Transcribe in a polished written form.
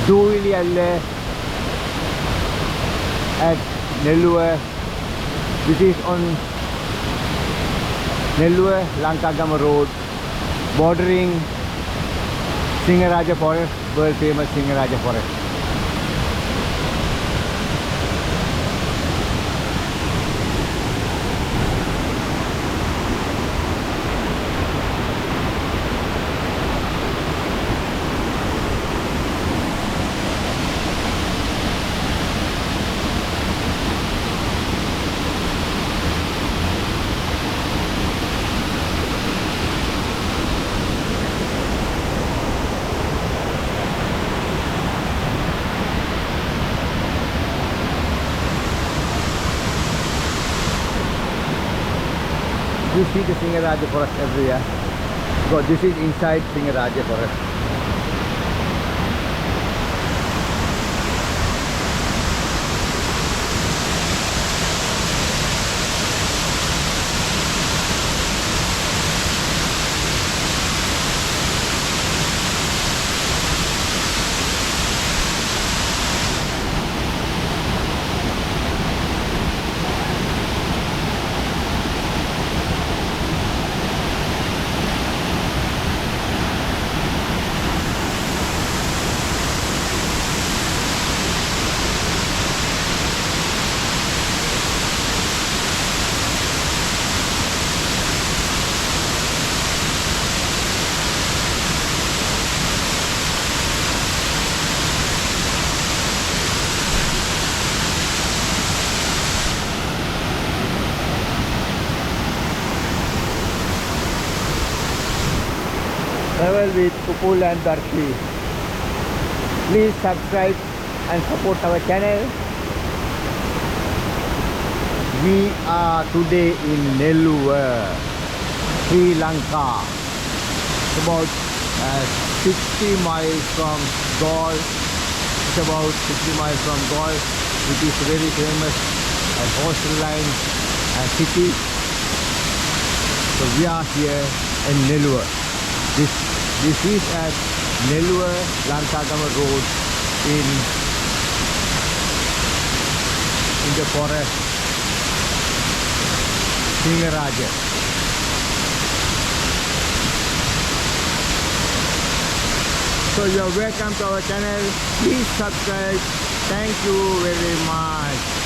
Duwili at Neluwa. This is on Neluwa Lankagama Road, bordering Sinharaja Forest, world famous Sinharaja Forest. You see the Sinharaja Forest everywhere. Because this is inside Sinharaja Forest. Travel with Upul and Darshi. Please subscribe and support our channel. We are today in Neluwa, Sri Lanka. It's about 60 miles from Galle. It's about 60 miles from Galle, which is very famous coastline city. So we are here in Neluwa. This is at Neluwa Lankagama Road in the forest Sinharaja. So you are welcome to our channel. Please subscribe. Thank you very much.